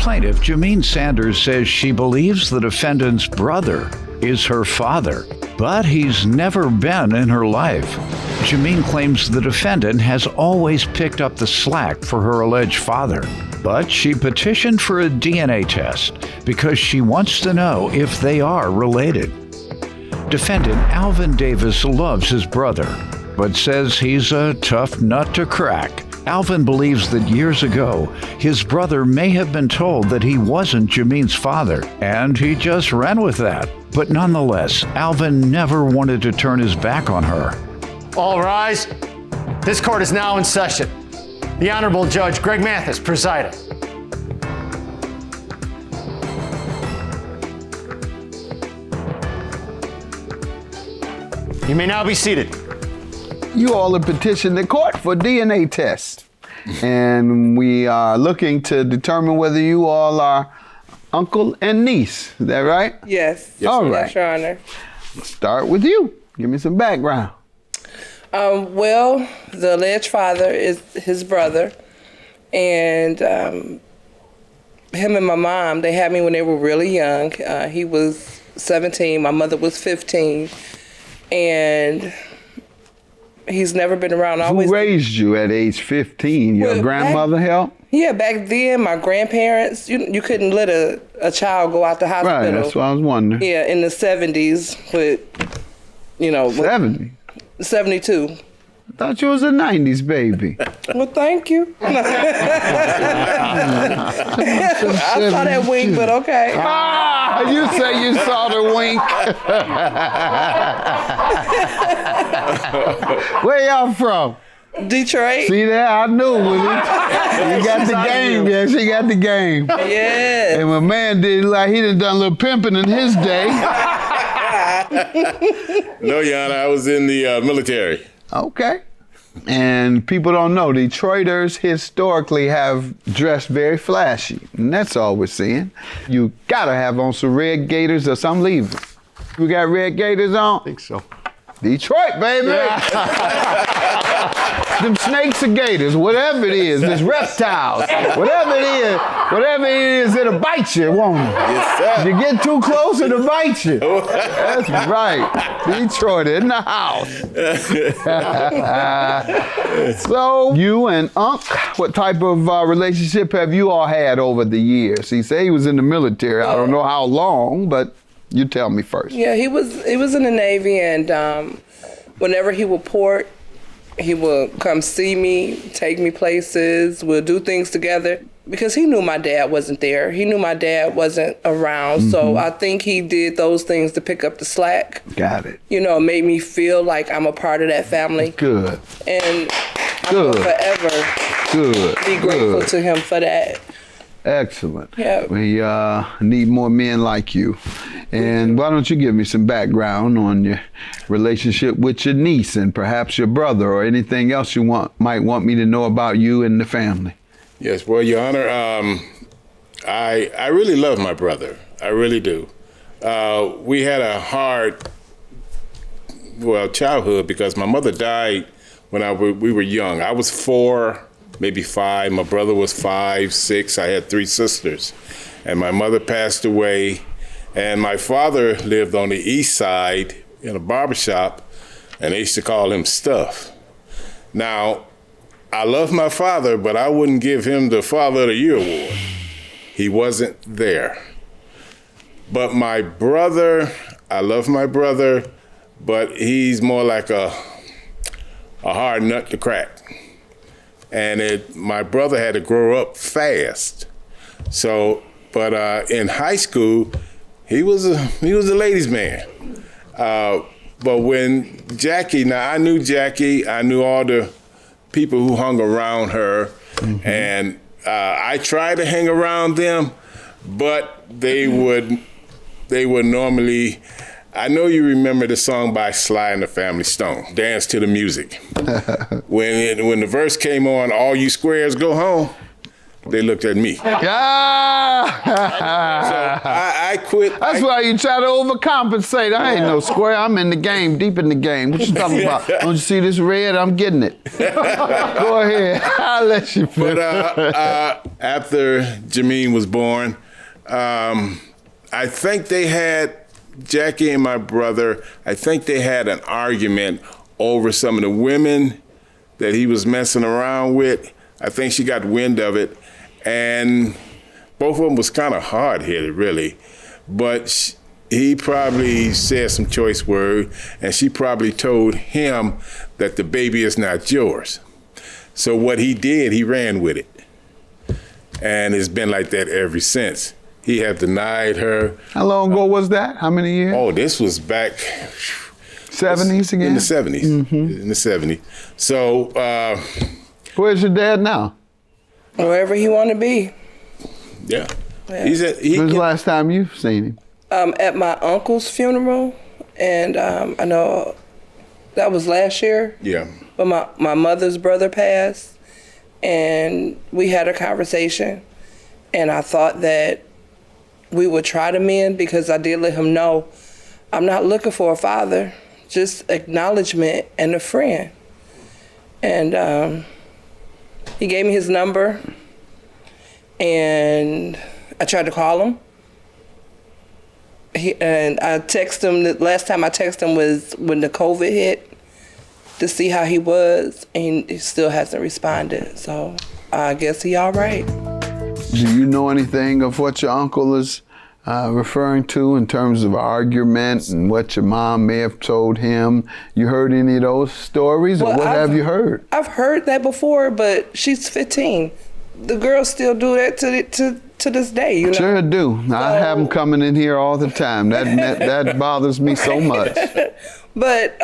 plaintiff, Jameen Sanders, says she believes the defendant's brother is her father, but he's never been in her life. Jameen claims the defendant has always picked up the slack for her alleged father, but she petitioned for a DNA test because she wants to know if they are related. Defendant Alvin Davis loves his brother, but says he's a tough nut to crack. Alvin believes that years ago, his brother may have been told that he wasn't Jameen's father, and he just ran with that. But nonetheless, Alvin never wanted to turn his back on her. All rise. This court is now in session. The Honorable Judge Greg Mathis presiding. You may now be seated. You all have petitioned the court for DNA test. And we are looking to determine whether you all are uncle and niece. Is that right? Yes. All right. Yes, Your Honor. Start with you. Give me some background. Well, the alleged father is his brother. And him and my mom, they had me when they were really young. He was 17. My mother was 15. And he's never been around. Who raised you at age 15? Your grandmother helped? Yeah, back then, my grandparents, you couldn't let a child go out the hospital. Right, that's what I was wondering. Yeah, in the 70s with, 70? 72. I thought you was a 90s baby. Well, thank you. I saw that wink, but okay. You say you saw the wink. Where y'all from? Detroit. See that? I knew. You got the game. Yeah, she got the game. Yeah. And my man did like he done a little pimping in his day. No, Your Honor, I was in the military. Okay. And people don't know, Detroiters historically have dressed very flashy. And that's all we're seeing. You gotta have on some red gaiters or some leaving. We got red gaiters on? I think so. Detroit, baby! Yeah. Them snakes or gators, whatever it is, there's reptiles, whatever it is, it'll bite you, won't it? Yes, sir. If you get too close, it'll bite you. That's right. Detroit in the house. So, you and Unc, what type of relationship have you all had over the years? He said he was in the military. I don't know how long, but you tell me first. Yeah, he was in the Navy, and whenever he would port, he would come see me, take me places, we'll do things together. Because he knew my dad wasn't there. He knew my dad wasn't around. Mm-hmm. So I think he did those things to pick up the slack. Got it. Made me feel like I'm a part of that family. Good. And I will forever be grateful to him for that. Excellent. Yeah. We need more men like you. And why don't you give me some background on your relationship with your niece and perhaps your brother or anything else you might want me to know about you and the family? Yes, well, Your Honor, I really love my brother. I really do. We had a hard, childhood because my mother died when we were young. I was 4, maybe 5. My brother was 5, 6. I had 3 sisters. And my mother passed away. And my father lived on the east side in a barbershop, and they used to call him Stuff. Now, I love my father, but I wouldn't give him the Father of the Year award. He wasn't there. But my brother, I love my brother, but he's more like a hard nut to crack. And my brother had to grow up fast. So, but in high school, he was a ladies' man. But when Jackie, now I knew Jackie, I knew all the people who hung around her, mm-hmm. and I tried to hang around them, but they would normally. I know you remember the song by Sly and the Family Stone, "Dance to the Music." When the verse came on, "All you squares go home," they looked at me. I quit. That's why you try to overcompensate. I ain't no square. I'm in the game, deep in the game. What you talking about? Don't you see this red? I'm getting it. Go ahead. I'll let you finish. But after Jameen was born, I think they had, Jackie and my brother, I think they had an argument over some of the women that he was messing around with. I think she got wind of it, and both of them was kind of hard-headed, really. But he probably said some choice word, and she probably told him that the baby is not yours. So what he did, he ran with it. And it's been like that ever since. He had denied her. How long ago was that? How many years? Oh, this was back 70s again? in the 70s. In the 70s. So where's your dad now? Wherever he want to be. yeah. Yeah. When's the last time you've seen him? At my uncle's funeral, and I know that was last year. Yeah. But my mother's brother passed, and we had a conversation, and I thought that we would try to mend, because I did let him know I'm not looking for a father, just acknowledgement and a friend. And he gave me his number, and I tried to call him. And I texted him, the last time I texted him was when the COVID hit, to see how he was, and he still hasn't responded. So I guess he all right. Do you know anything of what your uncle is referring to in terms of argument and what your mom may have told him? You heard any of those stories, or what have you heard? I've heard that before, but she's 15. The girls still do that to this day, you know? Sure do. I have them coming in here all the time. That bothers me so much. But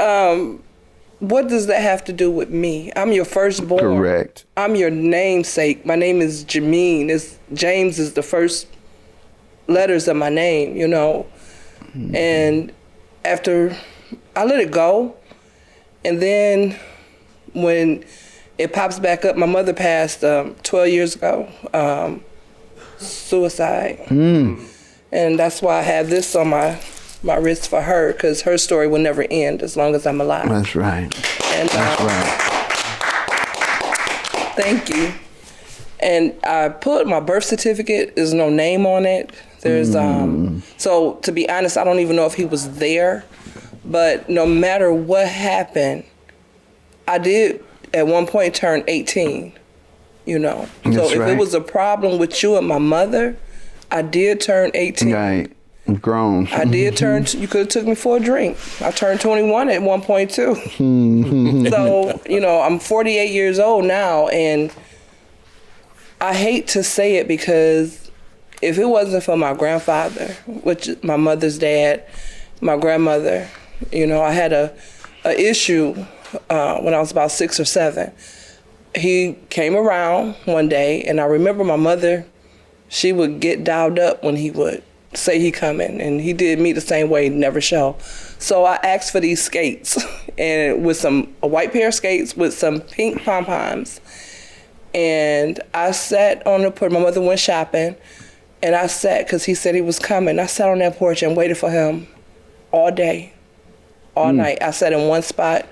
what does that have to do with me? I'm your firstborn. Correct. I'm your namesake. My name is Jameen. James is the first letters of my name, you know. Mm-hmm. And after I let it go, and then when it pops back up, my mother passed 12 years ago, suicide. And that's why I have this on my wrist for her, because her story will never end as long as I'm alive. That's right. And, that's right. Thank you. And I put my birth certificate, there's no name on it. There's so to be honest, I don't even know if he was there, but no matter what happened, I did at one point turn 18, you know. So if it was a problem with you and my mother, I did turn 18. Right. Grown. I did turn, you could have took me for a drink. I turned 21 at one point too. So, you know, I'm 48 years old now, and I hate to say it, because if it wasn't for my grandfather, which is my mother's dad, my grandmother, you know, I had a issue when I was about 6 or 7. He came around one day, and I remember my mother, she would get dialed up when he would say he coming, and he did me the same way, never show. So I asked for these skates, and with a white pair of skates with some pink pom-poms. And I sat on the porch. My mother went shopping, and I sat, because he said he was coming. I sat on that porch and waited for him all day, all night. I sat in one spot,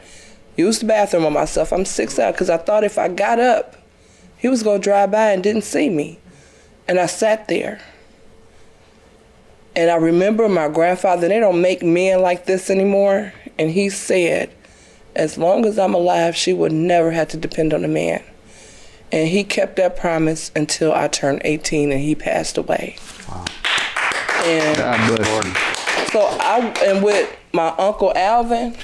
used the bathroom on myself. I'm 6'8", because I thought if I got up, he was going to drive by and didn't see me. And I sat there. And I remember my grandfather, they don't make men like this anymore. And he said, as long as I'm alive, she would never have to depend on a man. And he kept that promise until I turned 18 and he passed away. Wow. And God bless you. So with my Uncle Alvin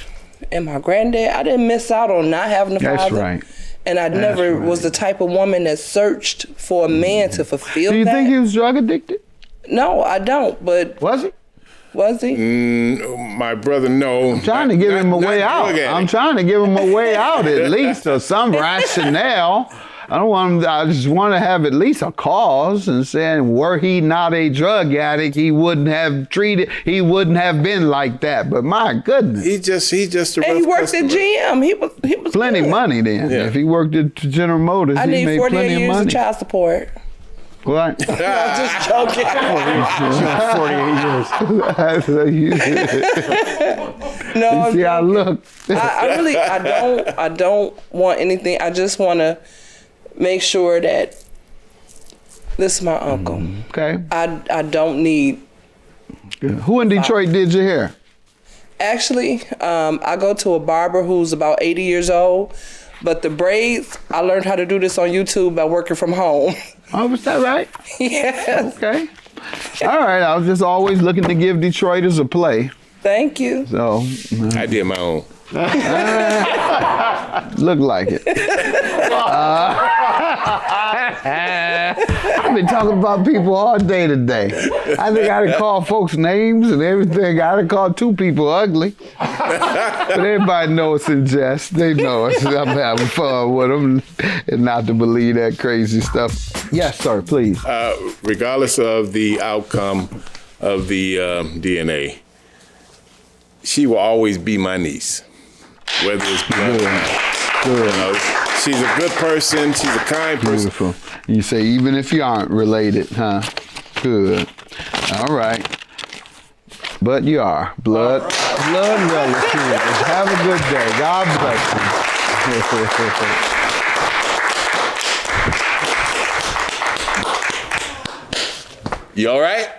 and my granddad, I didn't miss out on not having a father. That's right. And I never was the type of woman that searched for a man to fulfill that. Do you think he was drug addicted? No, I don't, but... Was he? Was he? My brother, no. I'm trying to give him a way out. I'm trying to give him a way out at least, or some rationale. I just want to have at least a cause, and saying, were he not a drug addict, he wouldn't have been like that. But my goodness. He just a and he worked customer. at GM. He was plenty good. money then. Yeah. If he worked at General Motors, I he need made 48 plenty of years money. of child support. What? I'm just joking. 48 years. No, I'm See, I joking. look. I don't want anything. I just want to make sure that this is my uncle. Okay. I don't need. Who in Detroit did your hair? Actually, I go to a barber who's about 80 years old, but the braids, I learned how to do this on YouTube by working from home. Oh, was that right? Yes. Okay. All right. I was just always looking to give Detroiters a play. Thank you. So, I did my own. look like it. I've been talking about people all day today. I think I done called folks names and everything. I done called 2 people ugly. But everybody knows it's in jest. They know it. I'm having fun with them and not to believe that crazy stuff. Yes, sir, please. Regardless of the outcome of the DNA, she will always be my niece, whether it's blood or not. Good. You know, she's a good person. She's a kind person. Beautiful. You say even if you aren't related, huh? Good. All right. But you are. Blood relatives. Have a good day. God bless you. You all right?